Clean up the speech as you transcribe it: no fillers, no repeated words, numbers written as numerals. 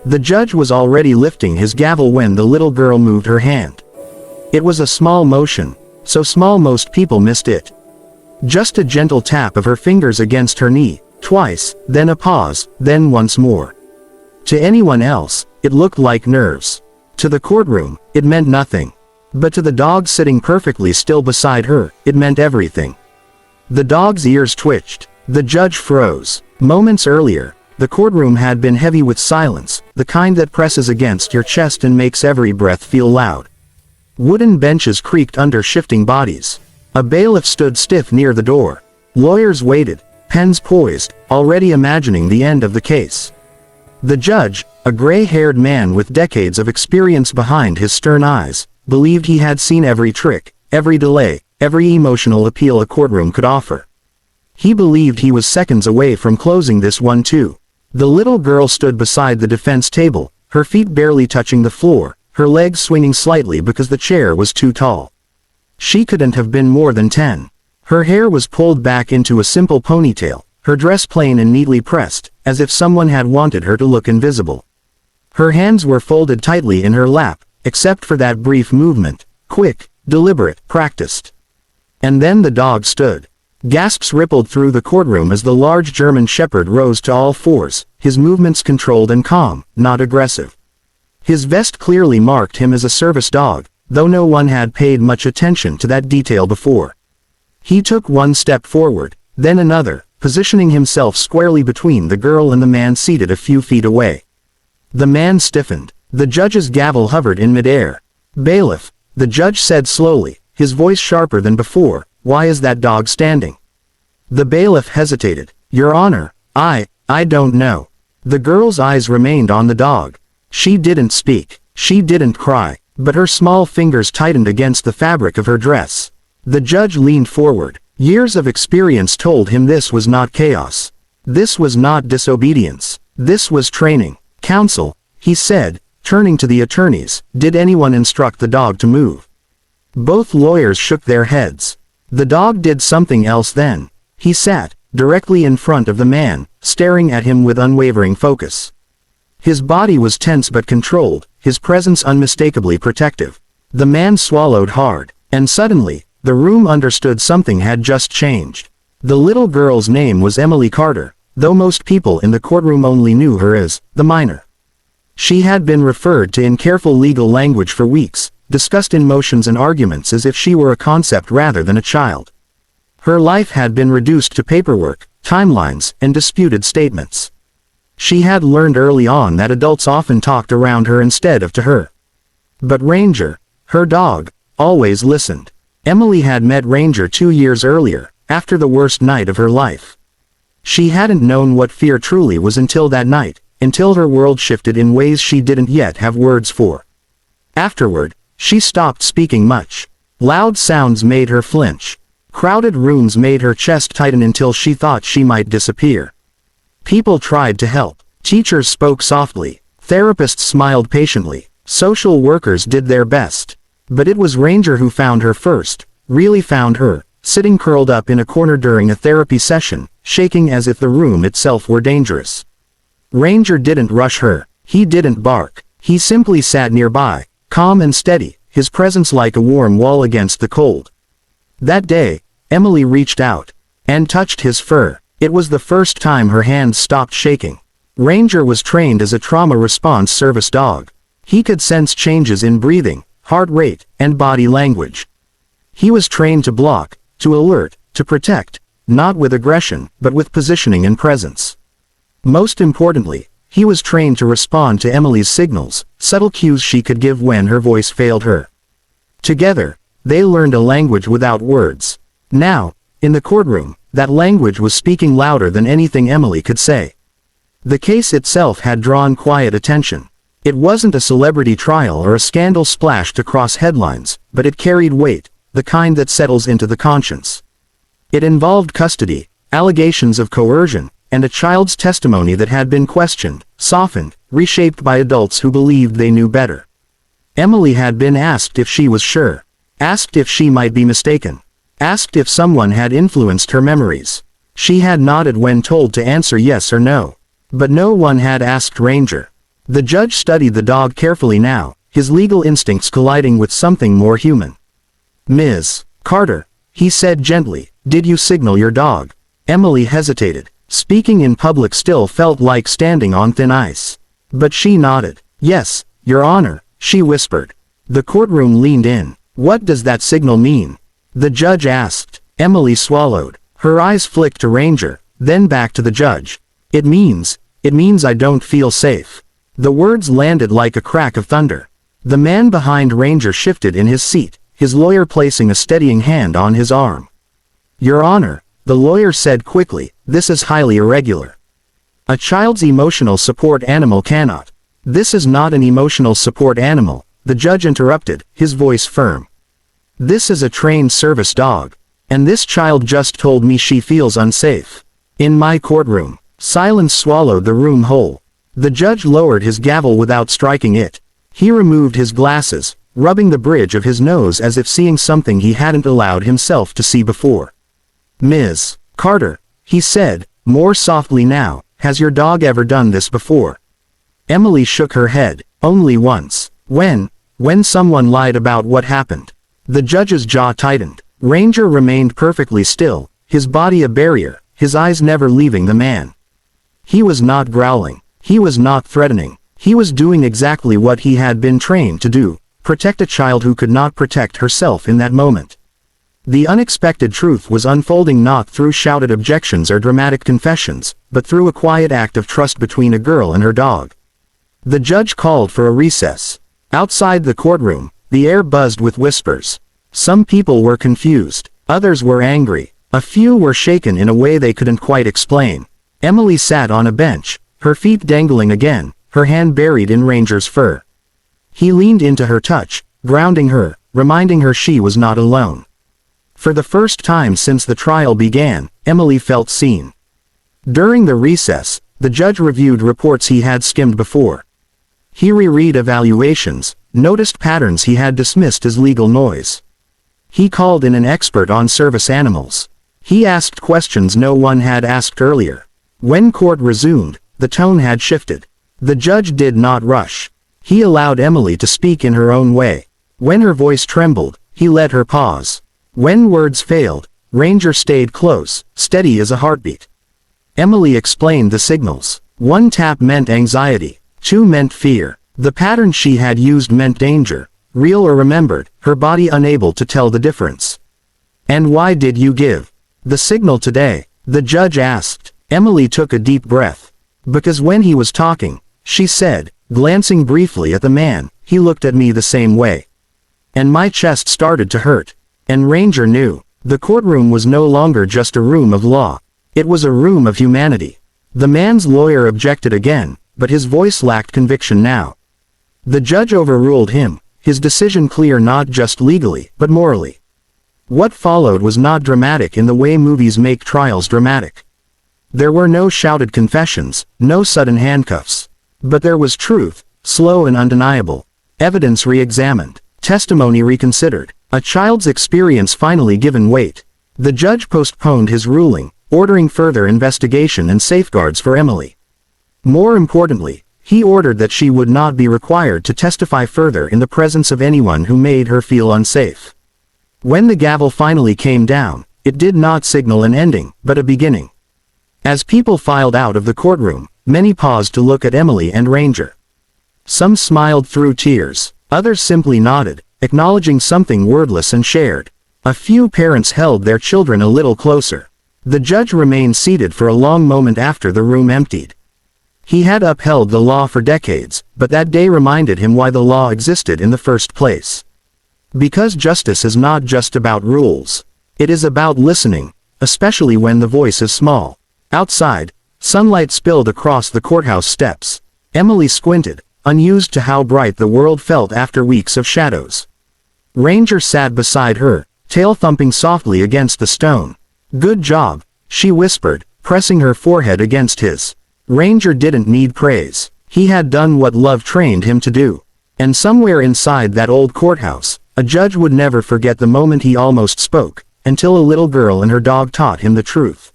The judge was already lifting his gavel when the little girl moved her hand. It was a small motion, so small most people missed it. Just a gentle tap of her fingers against her knee, twice, then a pause, then once more. To anyone else, it looked like nerves. To the courtroom, it meant nothing. But to the dog sitting perfectly still beside her, it meant everything. The dog's ears twitched. The judge froze. Moments earlier, the courtroom had been heavy with silence, the kind that presses against your chest and makes every breath feel loud. Wooden benches creaked under shifting bodies. A bailiff stood stiff near the door. Lawyers waited, pens poised, already imagining the end of the case. The judge, a gray-haired man with decades of experience behind his stern eyes, believed he had seen every trick, every delay, every emotional appeal a courtroom could offer. He believed he was seconds away from closing this one too. The little girl stood beside the defense table, her feet barely touching the floor, her legs swinging slightly because the chair was too tall. She couldn't have been more than 10. Her hair was pulled back into a simple ponytail, her dress plain and neatly pressed, as if someone had wanted her to look invisible. Her hands were folded tightly in her lap, except for that brief movement, quick, deliberate, practiced. And then the dog stood. Gasps rippled through the courtroom as the large German shepherd rose to all fours, his movements controlled and calm, not aggressive. His vest clearly marked him as a service dog, though no one had paid much attention to that detail before. He took one step forward, then another, positioning himself squarely between the girl and the man seated a few feet away. The man stiffened. The judge's gavel hovered in midair. "Bailiff," the judge said slowly, his voice sharper than before, "why is that dog standing?" The bailiff hesitated. "Your Honor, I don't know." The girl's eyes remained on the dog. She didn't speak. She didn't cry, but her small fingers tightened against the fabric of her dress. The judge leaned forward. Years of experience told him this was not chaos. This was not disobedience. This was training. "Counsel," he said, turning to the attorneys, "did anyone instruct the dog to move?" Both lawyers shook their heads. The dog did something else then. He sat, directly in front of the man, staring at him with unwavering focus. His body was tense but controlled, his presence unmistakably protective. The man swallowed hard, and suddenly, the room understood something had just changed. The little girl's name was Emily Carter, though most people in the courtroom only knew her as the minor. She had been referred to in careful legal language for weeks, discussed in motions and arguments as if she were a concept rather than a child. Her life had been reduced to paperwork, timelines, and disputed statements. She had learned early on that adults often talked around her instead of to her. But Ranger, her dog, always listened. Emily had met Ranger 2 years earlier, after the worst night of her life. She hadn't known what fear truly was until that night, until her world shifted in ways she didn't yet have words for. Afterward, she stopped speaking much. Loud sounds made her flinch. Crowded rooms made her chest tighten until she thought she might disappear. People tried to help. Teachers spoke softly. Therapists smiled patiently. Social workers did their best. But it was Ranger who found her first, really found her, sitting curled up in a corner during a therapy session, shaking as if the room itself were dangerous. Ranger didn't rush her. He didn't bark. He simply sat nearby, calm and steady, his presence like a warm wall against the cold. That day, Emily reached out and touched his fur. It was the first time her hands stopped shaking. Ranger was trained as a trauma response service dog. He could sense changes in breathing, heart rate, and body language. He was trained to block, to alert, to protect, not with aggression, but with positioning and presence. Most importantly, he was trained to respond to Emily's signals, subtle cues she could give when her voice failed her. Together, they learned a language without words. Now, in the courtroom, that language was speaking louder than anything Emily could say. The case itself had drawn quiet attention. It wasn't a celebrity trial or a scandal splashed across headlines, but it carried weight, the kind that settles into the conscience. It involved custody, allegations of coercion, and a child's testimony that had been questioned, softened, reshaped by adults who believed they knew better. Emily had been asked if she was sure, asked if she might be mistaken, asked if someone had influenced her memories. She had nodded when told to answer yes or no. But no one had asked Ranger. The judge studied the dog carefully now, his legal instincts colliding with something more human. "Ms. Carter," he said gently, "did you signal your dog?" Emily hesitated. Speaking in public still felt like standing on thin ice. But she nodded. "Yes, Your Honor," she whispered. The courtroom leaned in. "What does that signal mean?" the judge asked. Emily swallowed. Her eyes flicked to Ranger, then back to the judge. It means I don't feel safe." The words landed like a crack of thunder. The man behind Ranger shifted in his seat, his lawyer placing a steadying hand on his arm. "Your Honor," the lawyer said quickly, "this is highly irregular. A child's emotional support animal cannot." "This is not an emotional support animal," the judge interrupted, his voice firm. "This is a trained service dog. And this child just told me she feels unsafe. In my courtroom." Silence swallowed the room whole. The judge lowered his gavel without striking it. He removed his glasses, rubbing the bridge of his nose as if seeing something he hadn't allowed himself to see before. "Ms. Carter," he said, more softly now, "has your dog ever done this before?" Emily shook her head. "Only once. When someone lied about what happened." The judge's jaw tightened. Ranger remained perfectly still, his body a barrier, his eyes never leaving the man. He was not growling. He was not threatening. He was doing exactly what he had been trained to do, protect a child who could not protect herself in that moment. The unexpected truth was unfolding not through shouted objections or dramatic confessions, but through a quiet act of trust between a girl and her dog. The judge called for a recess. Outside the courtroom, the air buzzed with whispers. Some people were confused, others were angry, a few were shaken in a way they couldn't quite explain. Emily sat on a bench, her feet dangling again, her hand buried in Ranger's fur. He leaned into her touch, grounding her, reminding her she was not alone. For the first time since the trial began, Emily felt seen. During the recess, the judge reviewed reports he had skimmed before. He reread evaluations, noticed patterns he had dismissed as legal noise. He called in an expert on service animals. He asked questions no one had asked earlier. When court resumed, the tone had shifted. The judge did not rush. He allowed Emily to speak in her own way. When her voice trembled, he let her pause. When words failed, Ranger stayed close, steady as a heartbeat. Emily explained the signals. 1 tap meant anxiety, 2 meant fear. The pattern she had used meant danger, real or remembered, her body unable to tell the difference. "And why did you give the signal today?" the judge asked. Emily took a deep breath. "Because when he was talking," she said, glancing briefly at the man, "he looked at me the same way. And my chest started to hurt." And Ranger knew. The courtroom was no longer just a room of law. It was a room of humanity. The man's lawyer objected again, but his voice lacked conviction now. The judge overruled him, his decision clear not just legally, but morally. What followed was not dramatic in the way movies make trials dramatic. There were no shouted confessions, no sudden handcuffs. But there was truth, slow and undeniable. Evidence re-examined. Testimony reconsidered. A child's experience finally given weight. The judge postponed his ruling, ordering further investigation and safeguards for Emily. More importantly, he ordered that she would not be required to testify further in the presence of anyone who made her feel unsafe. When the gavel finally came down, it did not signal an ending, but a beginning. As people filed out of the courtroom, many paused to look at Emily and Ranger. Some smiled through tears, others simply nodded, acknowledging something wordless and shared. A few parents held their children a little closer. The judge remained seated for a long moment after the room emptied. He had upheld the law for decades, but that day reminded him why the law existed in the first place. Because justice is not just about rules. It is about listening, especially when the voice is small. Outside, sunlight spilled across the courthouse steps. Emily squinted, unused to how bright the world felt after weeks of shadows. Ranger sat beside her, tail thumping softly against the stone. "Good job," she whispered, pressing her forehead against his. Ranger didn't need praise. He had done what love trained him to do. And somewhere inside that old courthouse, a judge would never forget the moment he almost spoke, until a little girl and her dog taught him the truth.